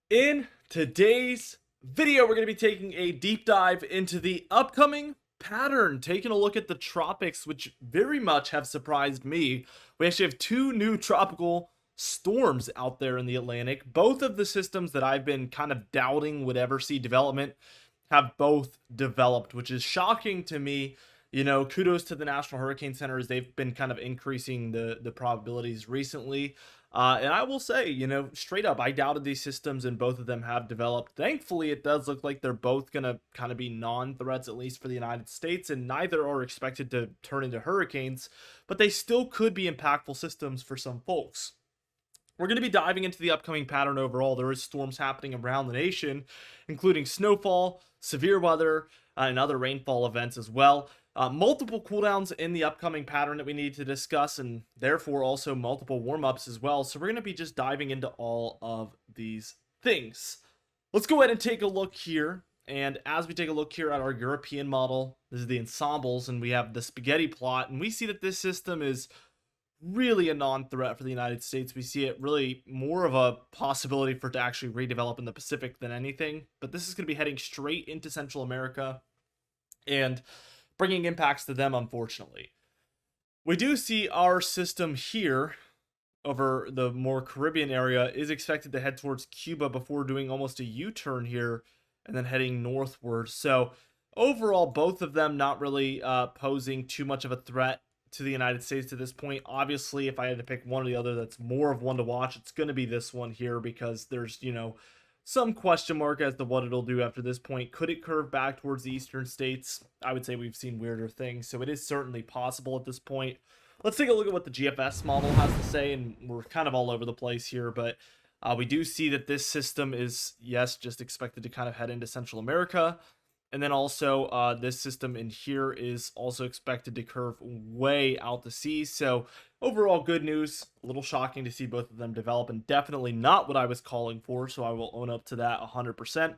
In today's video, we're going to be taking a deep dive into the upcoming pattern, taking a look at the tropics, which very much have surprised me. We actually have two new tropical storms out there in the Atlantic. Both of the systems that I've been kind of doubting would ever see development have both developed, which is shocking to me. Kudos to the National Hurricane Center as they've been kind of increasing the probabilities recently. And I will say, straight up, I doubted these systems and both of them have developed. Thankfully, it does look like they're both going to kind of be non-threats, at least for the United States, and neither are expected to turn into hurricanes, but they still could be impactful systems for some folks. We're going to be diving into the upcoming pattern overall. There is storms happening around the nation, including snowfall, severe weather, and other rainfall events as well. Multiple cooldowns in the upcoming pattern that we need to discuss, and therefore also multiple warm-ups as well. So we're going to be just diving into all of these things. Let's go ahead and take a look here. And as we take a look here at our European model, this is the ensembles, and we have the spaghetti plot, and we see that this system is really a non-threat for the United States. We see it really more of a possibility for it to actually redevelop in the Pacific than anything. But this is going to be heading straight into Central America and bringing impacts to them, unfortunately. We do see our system here over the more Caribbean area is expected to head towards Cuba before doing almost a U-turn here and then heading northward. So overall, both of them not really posing too much of a threat to the United States to this point. Obviously, if I had to pick one or the other that's more of one to watch, it's going to be this one here because there's, some question mark as to what it'll do after this point. Could it curve back towards the eastern states? I would say we've seen weirder things, so it is certainly possible at this point. Let's take a look at what the GFS model has to say, and we're kind of all over the place here, but we do see that this system is, yes, just expected to kind of head into Central America. And then also this system in here is also expected to curve way out to sea. So overall, good news. A little shocking to see both of them develop, and definitely not what I was calling for. So I will own up to that 100%.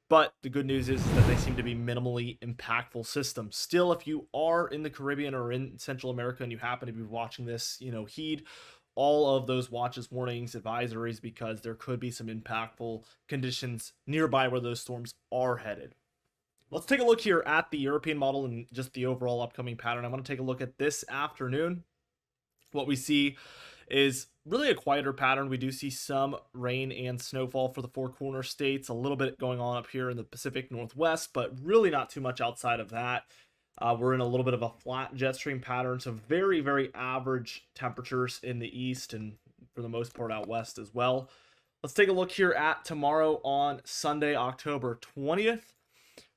But the good news is that they seem to be minimally impactful systems. Still, if you are in the Caribbean or in Central America and you happen to be watching this, heed all of those watches, warnings, advisories, because there could be some impactful conditions nearby where those storms are headed. Let's take a look here at the European model and just the overall upcoming pattern. I want to take a look at this afternoon. What we see is really a quieter pattern. We do see some rain and snowfall for the Four Corner states, a little bit going on up here in the Pacific Northwest, but really not too much outside of that. We're in a little bit of a flat jet stream pattern, so very, very average temperatures in the east and for the most part out west as well. Let's take a look here at tomorrow on Sunday, October 20th.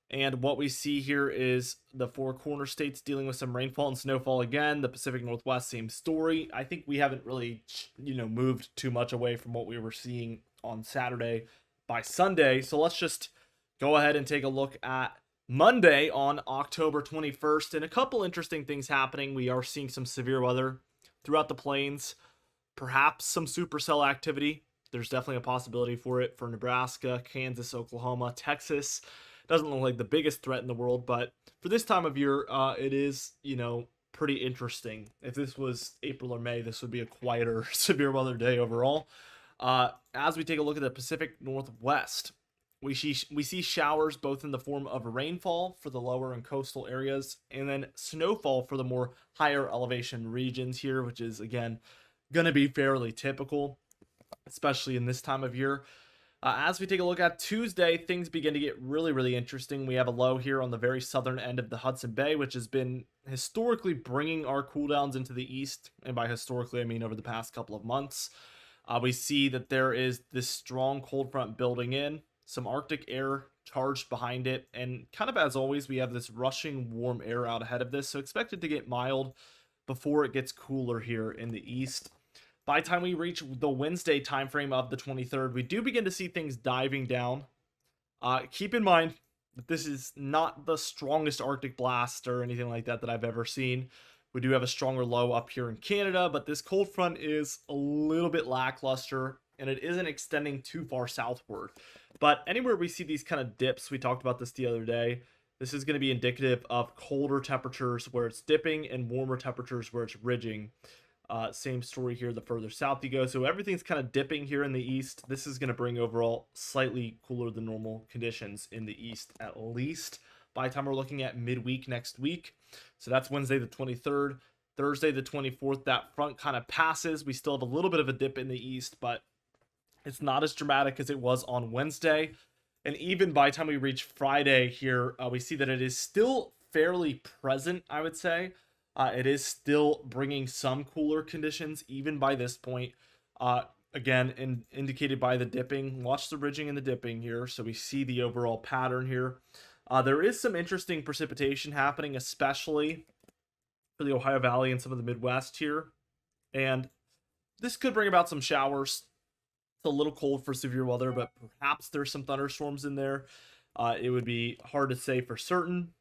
And what we see here is the Four Corner states dealing with some rainfall and snowfall again. The Pacific Northwest, same story. I think we haven't really, moved too much away from what we were seeing on Saturday by Sunday. So let's just go ahead and take a look at Monday on October 21st. And a couple interesting things happening. We are seeing some severe weather throughout the plains, perhaps some supercell activity. There's definitely a possibility for it for Nebraska, Kansas, Oklahoma, Texas. Doesn't look like the biggest threat in the world, but for this time of year, it is, pretty interesting. If this was April or May, this would be a quieter severe weather day overall. As we take a look at the Pacific Northwest, we see showers both in the form of rainfall for the lower and coastal areas, and then snowfall for the more higher elevation regions here, which is, again, going to be fairly typical, especially in this time of year. As we take a look at Tuesday, things begin to get really, really interesting. We have a low here on the very southern end of the Hudson Bay, which has been historically bringing our cooldowns into the east. And by historically, I mean over the past couple of months. We see that there is this strong cold front building in, some Arctic air charged behind it. And kind of as always, we have this rushing warm air out ahead of this. So expect it to get mild before it gets cooler here in the east. By the time we reach the Wednesday timeframe of the 23rd, we do begin to see things diving down. Keep in mind that this is not the strongest Arctic blast or anything like that I've ever seen. We do have a stronger low up here in Canada, but this cold front is a little bit lackluster, and it isn't extending too far southward. But anywhere we see these kind of dips, we talked about this the other day, this is going to be indicative of colder temperatures where it's dipping and warmer temperatures where it's ridging. Same story here the further south you go. So everything's kind of dipping here in the east. This is going to bring overall slightly cooler than normal conditions in the east, at least by the time we're looking at midweek next week. So that's Wednesday the 23rd. Thursday the 24th, that front kind of passes. We still have a little bit of a dip in the east, but it's not as dramatic as it was on Wednesday. And even by the time we reach Friday here, we see that it is still fairly present, I would say. It is still bringing some cooler conditions, even by this point. Again, indicated by the dipping. Watch the ridging and the dipping here, so we see the overall pattern here. There is some interesting precipitation happening, especially for the Ohio Valley and some of the Midwest here. And this could bring about some showers. It's a little cold for severe weather, but perhaps there's some thunderstorms in there. It would be hard to say for certain.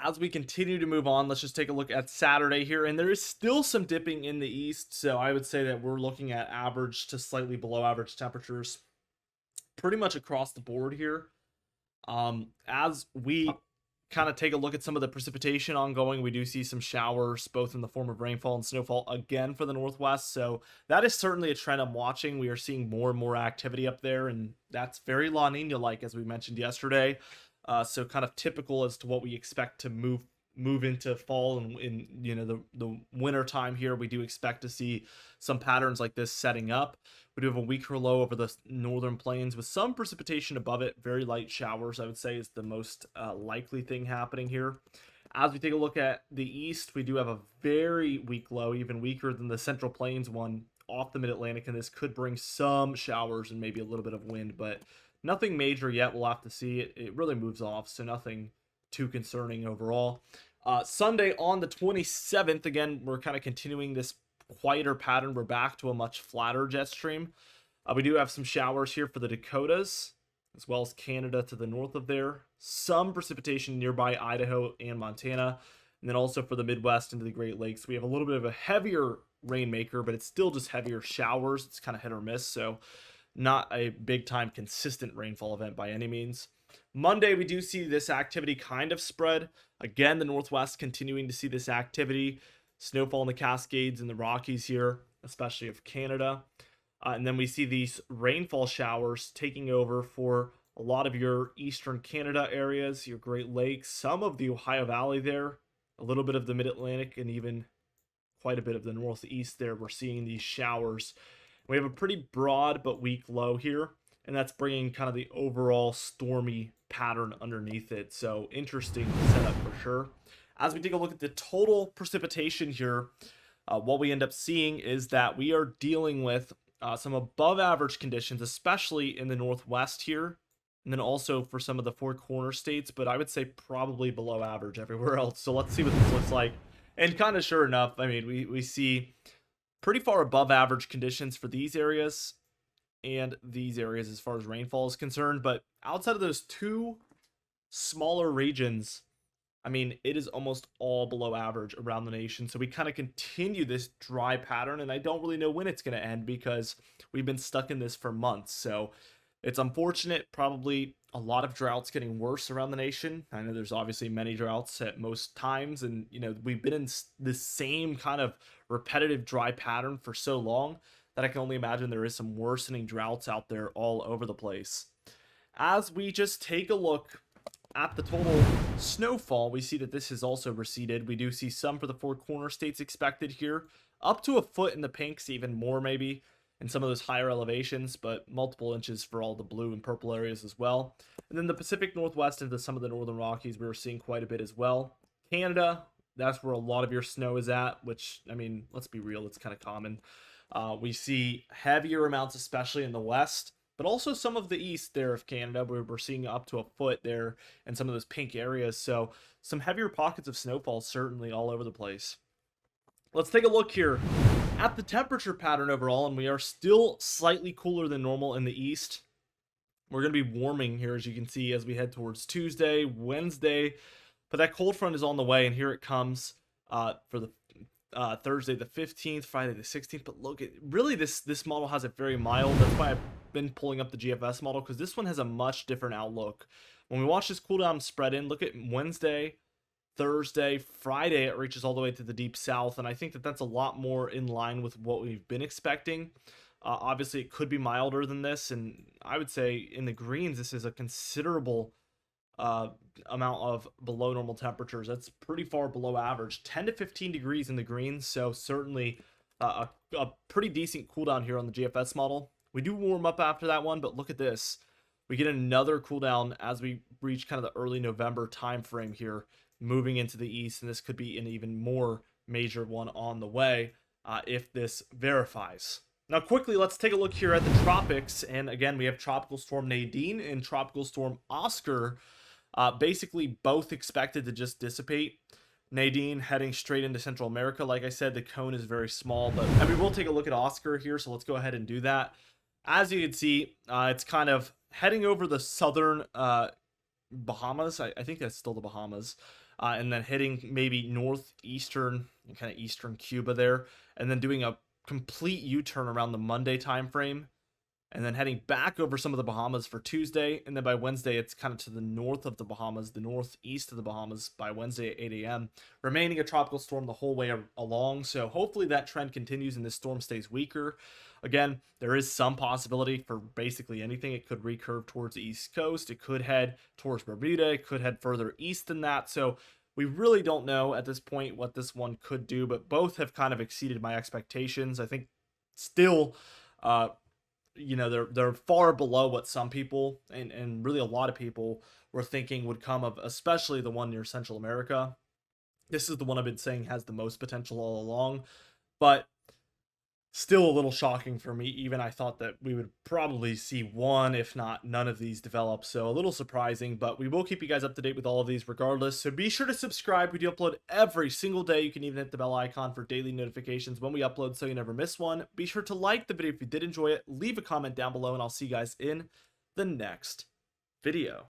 As we continue to move on, let's just take a look at Saturday here. And there is still some dipping in the east. So I would say that we're looking at average to slightly below average temperatures pretty much across the board here. As we kind of take a look at some of the precipitation ongoing, we do see some showers both in the form of rainfall and snowfall again for the Northwest. So that is certainly a trend I'm watching. We are seeing more and more activity up there, and that's very La Nina like, as we mentioned yesterday. So kind of typical as to what we expect to move into fall and in the winter time here. We do expect to see some patterns like this setting up. We do have a weaker low over the northern plains with some precipitation above it. Very light showers, I would say, is the most likely thing happening here. As we take a look at the east, we do have a very weak low, even weaker than the central plains one off the mid-Atlantic, and this could bring some showers and maybe a little bit of wind, but nothing major yet. We'll have to see. It really moves off, so nothing too concerning overall. Sunday on the 27th, again, we're kind of continuing this quieter pattern. We're back to a much flatter jet stream. We do have some showers here for the Dakotas, as well as Canada to the north of there. Some precipitation nearby Idaho and Montana. And then also for the Midwest into the Great Lakes, we have a little bit of a heavier rainmaker, but it's still just heavier showers. It's kind of hit or miss, so not a big time consistent rainfall event by any means. Monday, we do see this activity kind of spread. Again, the Northwest continuing to see this activity. Snowfall in the Cascades and the Rockies here, especially of Canada. And then we see these rainfall showers taking over for a lot of your eastern Canada areas, your Great Lakes, some of the Ohio Valley there, a little bit of the Mid-Atlantic, and even quite a bit of the Northeast there. We're seeing these showers. We have a pretty broad but weak low here, and that's bringing kind of the overall stormy pattern underneath it. So interesting setup for sure. As we take a look at the total precipitation here, what we end up seeing is that we are dealing with some above average conditions, especially in the Northwest here, and then also for some of the Four Corner states, but I would say probably below average everywhere else. So let's see what this looks like. And kind of sure enough, I mean, we see pretty far above average conditions for these areas and these areas as far as rainfall is concerned. But outside of those two smaller regions, I mean, it is almost all below average around the nation. So we kind of continue this dry pattern, and I don't really know when it's going to end because we've been stuck in this for months. So it's unfortunate. Probably a lot of droughts getting worse around the nation. I know there's obviously many droughts at most times, and we've been in this same kind of repetitive dry pattern for so long that I can only imagine there is some worsening droughts out there all over the place. As we just take a look at the total snowfall, we see that this has also receded. We do see some for the Four Corner states expected here, up to a foot in the pinks, even more maybe in some of those higher elevations, but multiple inches for all the blue and purple areas as well. And then the Pacific Northwest into some of the Northern Rockies, we were seeing quite a bit as well. Canada, that's where a lot of your snow is at, which, I mean, let's be real, it's kind of common. We see heavier amounts, especially in the west, but also some of the east there of Canada, where we're seeing up to a foot there in some of those pink areas. So some heavier pockets of snowfall certainly all over the place. Let's take a look here at the temperature pattern overall, and we are still slightly cooler than normal in the east. We're going to be warming here, as you can see, as we head towards Tuesday, Wednesday, but that cold front is on the way, and here it comes for the Thursday the 15th, Friday the 16th. But look, really this model has it very mild. That's why I've been pulling up the GFS model, because this one has a much different outlook. When we watch this cool down spread in, look at Wednesday, Thursday, Friday, it reaches all the way to the deep south, and I think that that's a lot more in line with what we've been expecting. Obviously, it could be milder than this, and I would say in the greens, this is a considerable uh, amount of below normal temperatures. That's pretty far below average, 10 to 15 degrees in the greens, so certainly a pretty decent cool down here on the GFS model. We do warm up after that one, but look at this. We get another cool down as we reach kind of the early November time frame here, moving into the east, and this could be an even more major one on the way if this verifies. Now, quickly, let's take a look here at the tropics. And again, we have Tropical Storm Nadine and Tropical Storm Oscar, basically both expected to just dissipate. Nadine heading straight into Central America. Like I said, the cone is very small, but and we will take a look at Oscar here, so let's go ahead and do that. As you can see, it's kind of heading over the southern Bahamas. I think that's still the Bahamas. And then hitting maybe northeastern, kind of eastern Cuba there, and then doing a complete U-turn around the Monday time frame, and then heading back over some of the Bahamas for Tuesday, and then by Wednesday it's kind of to the north of the Bahamas, the northeast of the Bahamas by Wednesday at 8 a.m., remaining a tropical storm the whole way along. So hopefully that trend continues and this storm stays weaker. Again, there is some possibility for basically anything. It could recurve towards the east coast, it could head towards Bermuda, it could head further east than that. So we really don't know at this point what this one could do, but both have kind of exceeded my expectations. I think still, they're far below what some people and really a lot of people were thinking would come of, especially the one near Central America. This is the one I've been saying has the most potential all along, but still a little shocking for me. Even I thought that we would probably see one, if not none of these develop. So a little surprising, but we will keep you guys up to date with all of these regardless. So be sure to subscribe. We do upload every single day. You can even hit the bell icon for daily notifications when we upload so you never miss one. Be sure to like the video if you did enjoy it. Leave a comment down below, and I'll see you guys in the next video.